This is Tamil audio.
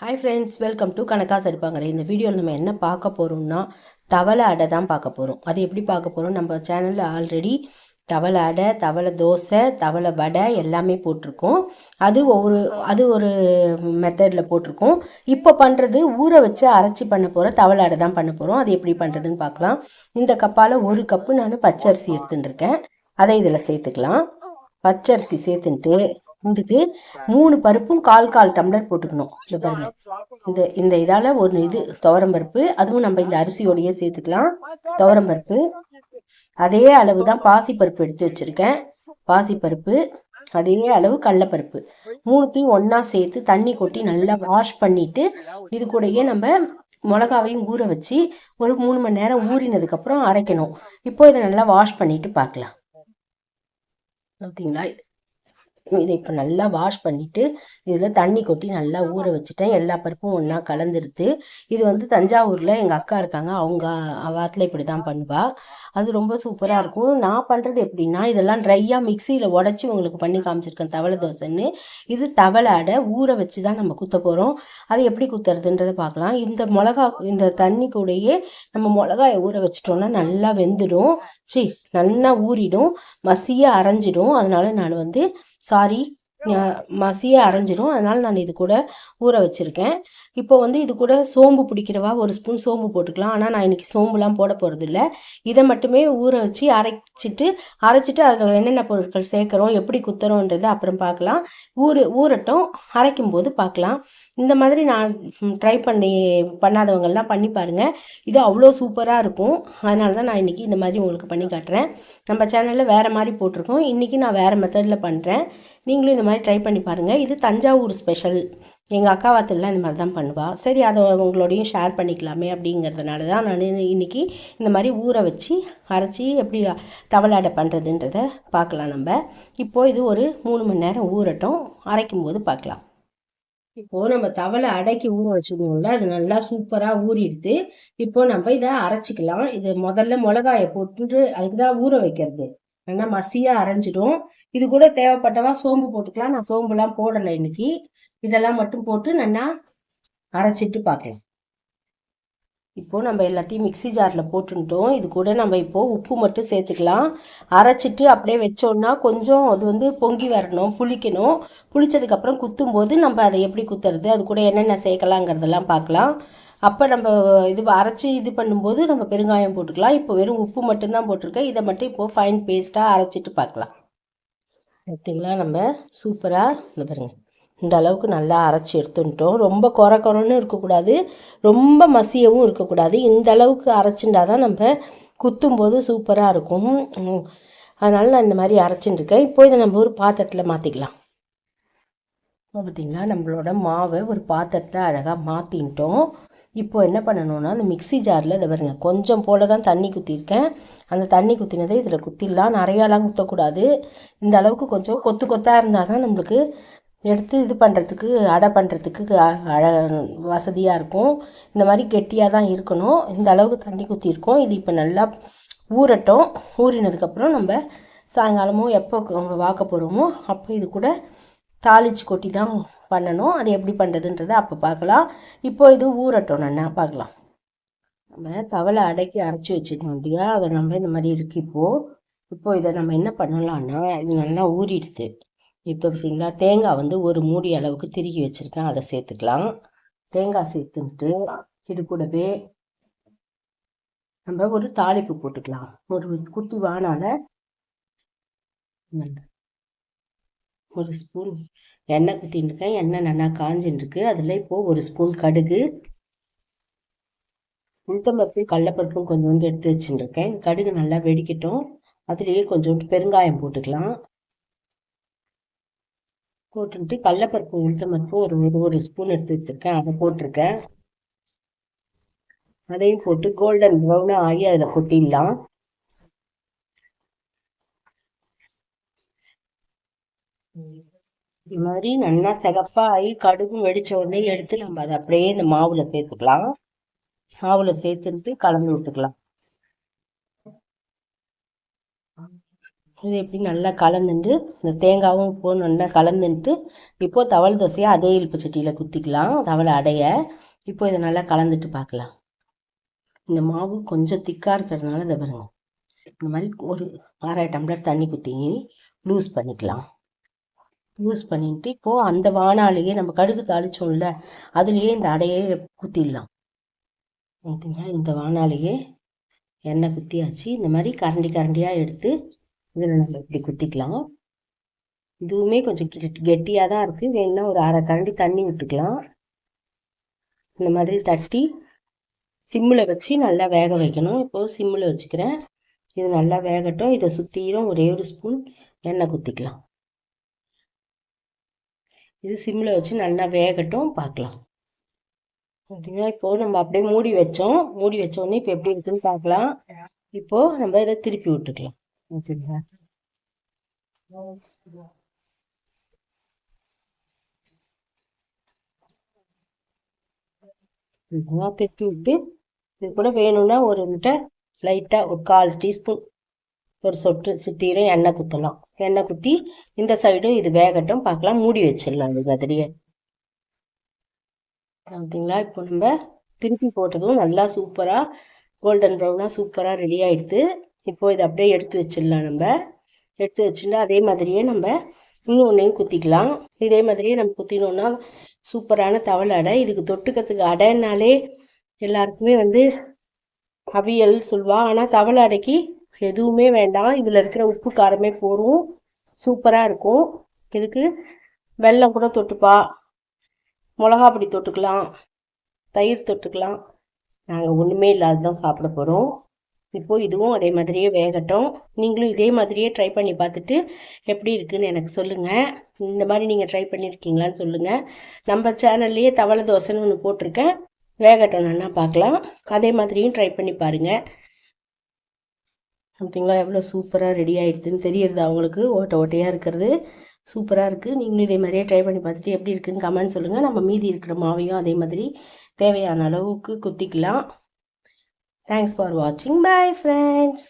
ஹாய் ஃப்ரெண்ட்ஸ், வெல்கம் டு கணக்காசு எடுப்பாங்க. இந்த வீடியோவில் நம்ம என்ன பார்க்க போகிறோம்னா தவளை அடை தான் பார்க்க போகிறோம். அது எப்படி பார்க்க போகிறோம், நம்ம சேனலில் ஆல்ரெடி தவளை அடை, தவளை தோசை, தவளை வடை எல்லாமே போட்டிருக்கோம். அது ஒரு மெத்தடில் போட்டிருக்கோம். இப்போ பண்ணுறது ஊற வச்சு அரைச்சி பண்ண போகிற தவளை அடை தான் பண்ண போகிறோம். அது எப்படி பண்ணுறதுன்னு பார்க்கலாம். இந்த கப்பால் 1 கப்பு நான் பச்சரிசி எடுத்துட்டுருக்கேன். அதை இதில் சேர்த்துக்கலாம். பச்சரிசி சேர்த்துட்டு இதுக்கு 3 பருப்பும் கால் டம்ளர் போட்டுக்கணும். இந்த பாருங்க, இந்த இதால ஒரு துவரம் பருப்பு, அதுவும் நம்ம இந்த அரிசியோடையே சேர்த்துக்கலாம். துவரம் பருப்பு அதே அளவு தான் பாசிப்பருப்பு எடுத்து வச்சிருக்கேன். பாசிப்பருப்பு அதே அளவு கடலைப்பருப்பு, 3த்தையும் ஒன்னா சேர்த்து தண்ணி கொட்டி நல்லா வாஷ் பண்ணிட்டு இது கூடயே நம்ம மிளகாவையும் ஊற வச்சு ஒரு 3 மணி நேரம் ஊறினதுக்கு அப்புறம் அரைக்கணும். இப்போ இதை நல்லா வாஷ் பண்ணிட்டு பார்க்கலாம். பார்த்தீங்களா, இதை இப்போ நல்லா வாஷ் பண்ணிட்டு இதில் தண்ணி கொட்டி நல்லா ஊற வச்சுட்டேன். எல்லா பருப்பும் ஒன்றா கலந்துருது. இது தஞ்சாவூரில் எங்கள் அக்கா இருக்காங்க, அவங்க வாரத்தில் இப்படி தான் பண்ணுவா. அது ரொம்ப சூப்பராக இருக்கும். நான் பண்ணுறது எப்படின்னா, இதெல்லாம் ட்ரையாக மிக்சியில் உடச்சி உங்களுக்கு பண்ணி காமிச்சிருக்கேன் தவளை தோசைன்னு. இது தவளை அடை ஊற வச்சு தான் நம்ம குத்த போகிறோம். அது எப்படி குத்துறதுன்றதை பார்க்கலாம். இந்த தண்ணி கூடயே நம்ம மிளகாயை ஊற வச்சிட்டோம்னா நல்லா வெந்துடும். நல்லா ஊறிடும், மசிய அரைஞ்சிடும். அதனால நான் மசிய அரைஞ்சிடும். அதனால நான் இது கூட ஊற வச்சிருக்கேன். இப்போ இது கூட சோம்பு பிடிக்கிறவா 1 ஸ்பூன் சோம்பு போட்டுக்கலாம். ஆனால் நான் இன்னைக்கு சோம்புலாம் போட போகிறது இல்லை. இதை மட்டுமே ஊற வச்சு அரைச்சிட்டு அதில் என்னென்ன பொருட்கள் சேர்க்குறோம், எப்படி குத்துறோன்றதை அப்புறம் பார்க்கலாம். ஊறட்டும், அரைக்கும் போது பார்க்கலாம். இந்த மாதிரி நான் பண்ணாதவங்கெல்லாம் பண்ணி பாருங்கள். இது அவ்வளோ சூப்பராக இருக்கும். அதனால தான் நான் இன்னைக்கு இந்த மாதிரி உங்களுக்கு பண்ணி காட்டுறேன். நம்ம சேனலில் வேறு மாதிரி போட்டிருக்கோம், இன்னைக்கு நான் வேறு மெத்தடில் பண்ணுறேன். நீங்களும் இந்த மாதிரி ட்ரை பண்ணி பாருங்கள். இது தஞ்சாவூர் ஸ்பெஷல். எங்கள் அக்கா வாத்திலாம் இந்த மாதிரி தான் பண்ணுவாள். சரி, அதை உங்களோடையும் ஷேர் பண்ணிக்கலாமே அப்படிங்கிறதுனால தான் நான் இன்னைக்கு இந்த மாதிரி ஊற வச்சு அரைச்சி எப்படி தவளை அடை பண்ணுறதுன்றதை பார்க்கலாம். நம்ம இப்போது இது ஒரு 3 மணி நேரம் ஊறட்டும், அரைக்கும் போது பார்க்கலாம். இப்போது நம்ம தவளை அடைக்கு ஊற வச்சுக்கணும்ல, அது நல்லா சூப்பராக ஊறிடுது. இப்போ நம்ம இதை அரைச்சிக்கலாம். இது முதல்ல மிளகாயை போட்டு அதுக்கு தான் ஊற வைக்கிறது. நல்லா மசியாக அரைஞ்சிடும். இது கூட தேவைப்பட்டவா சோம்பு போட்டுக்கலாம். நான் சோம்புலாம் போடலை இன்னைக்கு. இதெல்லாம் மட்டும் போட்டு நல்லா அரைச்சிட்டு பார்க்கலாம். இப்போ நம்ம எல்லாத்தையும் மிக்சி ஜாரில் போட்டுட்டோம். இது கூட நம்ம இப்போ உப்பு மட்டும் சேர்த்துக்கலாம். அரைச்சிட்டு அப்படியே வச்சோம்னா கொஞ்சம் அது பொங்கி வரணும், புளிக்கணும். புளிச்சதுக்கப்புறம் குத்தும் போது நம்ம அதை எப்படி குத்துறது, அது கூட என்னென்ன சேர்க்கலாங்கிறதெல்லாம் பார்க்கலாம். அப்போ நம்ம அரைச்சி பண்ணும்போது நம்ம பெருங்காயம் போட்டுக்கலாம். இப்போ வெறும் உப்பு மட்டும்தான் போட்டிருக்கேன். இதை மட்டும் இப்போ ஃபைன் பேஸ்ட்டாக அரைச்சிட்டு பார்க்கலாம். பார்த்தீங்களா, நம்ம சூப்பராக இந்த பாருங்க, இந்த அளவுக்கு நல்லா அரைச்சி எடுத்துட்டோம். ரொம்ப குறைன்னு இருக்கக்கூடாது, ரொம்ப மசியவும் இருக்கக்கூடாது. இந்த அளவுக்கு அரைச்சிண்டா தான் நம்ம குத்தும்போது சூப்பராக இருக்கும். அதனால நான் இந்த மாதிரி அரைச்சிட்டு இருக்கேன். இப்போ இதை நம்ம ஒரு பாத்திரத்தில் மாற்றிக்கலாம். பார்த்தீங்களா, நம்மளோட மாவை ஒரு பாத்திரத்தில் அழகாக மாற்றிட்டோம். இப்போ என்ன பண்ணணும்னா, அந்த மிக்சி ஜாரில் இதை பாருங்க, கொஞ்சம் போல தான் தண்ணி குத்திருக்கேன். அந்த தண்ணி குத்தினதை இதில் குத்திடலாம். நிறையாலாம் குத்தக்கூடாது. இந்த அளவுக்கு கொஞ்சம் கொத்தாக இருந்தால் தான் நம்மளுக்கு எடுத்து பண்ணுறதுக்கு, அடை பண்ணுறதுக்கு வசதியாக இருக்கும். இந்த மாதிரி கெட்டியாக தான் இருக்கணும். இந்த அளவுக்கு தண்ணி குத்திருக்கோம். இது இப்போ நல்லா ஊறட்டும். ஊறினதுக்கப்புறம் நம்ம சாயங்காலமோ எப்போ வாக்க போகிறோமோ அப்போ இது கூட தாளிச்சு கொட்டி தான் பண்ணணும். அது எப்படி பண்ணுறதுன்றதை அப்போ பார்க்கலாம். இப்போ இது ஊறட்டும், நல்லா பார்க்கலாம். நம்ம தவளை அடைக்கி அரைச்சி வச்சுக்கணும் இல்லையா, அதை நம்ம இந்த மாதிரி இருக்கு. இப்போ இதை நம்ம என்ன பண்ணலாம்னா, இது நல்லா ஊறிடுது. இப்போ பார்த்தீங்களா, தேங்காய் ஒரு மூடி அளவுக்கு திருகி வச்சுருக்கேன், அதை சேர்த்துக்கலாம். தேங்காய் சேர்த்துட்டு இது கூடவே நம்ம ஒரு தாளிப்பு போட்டுக்கலாம். ஒரு குட்டி வானால 1 ஸ்பூன் எண்ணெய் குத்தின்னுருக்கேன். எண்ணெய் நல்லா காஞ்சின்ருக்கு. அதில் இப்போது 1 ஸ்பூன் கடுகு, உளுத்தம்பருப்பு கடலைப்பருப்பும் கொஞ்சோண்டு எடுத்து வச்சுருக்கேன். கடுகு நல்லா வெடிக்கட்டும். அதுலேயே கொஞ்சோண்டு பெருங்காயம் போட்டுக்கலாம். போட்டுட்டு கடலைப்பருப்பு உளுத்தம்பருப்பு ஒரு ஸ்பூன் எடுத்து வச்சுருக்கேன், அதை போட்டிருக்கேன். அதையும் போட்டு கோல்டன் ப்ரௌனாக ஆகி அதில் கொட்டிடலாம். இது மாதிரி நல்லா சிகப்பாக ஆகி கடுகும் வெடிச்ச உடனே எடுத்து நம்ம அதை அப்படியே இந்த மாவில் சேர்த்துக்கலாம். மாவில் சேர்த்துட்டு கலந்து விட்டுக்கலாம். இது எப்படி நல்லா கலந்துட்டு இந்த தேங்காவும் உப்பும் நல்லா கலந்துட்டு இப்போது தவளை தோசையை அதே இழுப்பு சட்டியில் குத்திக்கலாம், தவளை அடைய. இப்போ இதை நல்லா கலந்துட்டு பார்க்கலாம். இந்த மாவு கொஞ்சம் திக்காக இருக்கிறதுனால இதை பாருங்க, இந்த மாதிரி ஒரு 1/2 டம்ளர் தண்ணி ஊற்றி லூஸ் பண்ணிக்கலாம். லூஸ் பண்ணிட்டு இப்போது அந்த வானாலேயே நம்ம கடுகு தாளிச்சோம்ல, அதுலேயே இந்த அடையை குத்திடலாம். இந்த வானாலேயே எண்ணெய் குத்தியாச்சு. இந்த மாதிரி கரண்டி கரண்டியாக எடுத்து இதில் நம்ம இப்படி குத்திக்கலாம். இதுவுமே கொஞ்சம் கெட்டியாக தான் இருக்குது, வேணும்னா ஒரு 1/2 கரண்டி தண்ணி விட்டுக்கலாம். இந்த மாதிரி தட்டி சிம்மில் வச்சு நல்லா வேக வைக்கணும். இப்போது சிம்மில் வச்சுக்கிறேன், இது நல்லா வேகட்டும். இதை சுற்றிலும் ஒரே ஒரு ஸ்பூன் எண்ணெய் குத்திக்கலாம். இது சிம்மில் வச்சு நல்லா வேகட்டும், பார்க்கலாம். பார்த்தீங்கன்னா இப்போது நம்ம அப்படியே மூடி வச்சோடனே இப்போ எப்படி இருக்குன்னு பார்க்கலாம். இப்போது நம்ம இதை திருப்பி விட்டுக்கலாம். சரிங்களா? திருப்பி விட்டு இது கூட வேணும்னா ஒரு லைட்டாக ஒரு 1/4 டீஸ்பூன் ஒரு சொட்டு சுற்றிலும் எண்ணெய் குத்தலாம். எண்ணெய் குத்தி இந்த சைடும் இது வேகட்டும், பார்க்கலாம். மூடி வச்சிடலாம் இது மாதிரியே. பார்த்தீங்களா, இப்போ நம்ம திருப்பி போட்டதும் நல்லா சூப்பராக கோல்டன் ப்ரௌனாக சூப்பராக ரெடி ஆகிடுது. இப்போது இதை அப்படியே எடுத்து வச்சிடலாம். நம்ம எடுத்து வச்சுட்டு அதே மாதிரியே நம்ம இன்னொன்றையும் குத்திக்கலாம். இதே மாதிரியே நம்ம குத்தினோன்னா சூப்பரான தவளை அடை. இதுக்கு தொட்டுக்கிறதுக்கு அடைனாலே எல்லாருக்குமே அவியல் சொல்வா, ஆனால் தவளை அடைக்கு எதுவுமே வேண்டாம், இதில் இருக்கிற உப்பு காரமே போரும், சூப்பராக இருக்கும். இதுக்கு வெல்லம் கூட தொட்டுப்பா, மிளகா பொடி தொட்டுக்கலாம், தயிர் தொட்டுக்கலாம். நாங்கள் ஒன்றுமே இல்லாததான் சாப்பிட போகிறோம். இப்போது இதுவும் அதே மாதிரியே வேகட்டும். நீங்களும் இதே மாதிரியே ட்ரை பண்ணி பார்த்துட்டு எப்படி இருக்குன்னு எனக்கு சொல்லுங்கள். இந்த மாதிரி நீங்கள் ட்ரை பண்ணியிருக்கீங்களான்னு சொல்லுங்கள். நம்ம சேனல்லையே தவளை தோசைன்னு ஒன்று போட்டிருக்கேன், வேகட்டும் நல்லா பார்க்கலாம். அதே மாதிரியும் ட்ரை பண்ணி பாருங்கள். பார்த்தீங்களா எவ்வளோ சூப்பராக ரெடி ஆகிடுதுன்னு தெரியுறது அவங்களுக்கு, ஓட்டை ஓட்டையாக இருக்கிறது சூப்பராக இருக்குது. நீங்களும் இதே மாதிரியே ட்ரை பண்ணி பார்த்துட்டு எப்படி இருக்குன்னு கமெண்ட் சொல்லுங்கள். நம்ம மீதி இருக்கிற மாவையும் அதே மாதிரி தேவையான அளவுக்கு குத்திக்கலாம். Thanks for watching. Bye friends.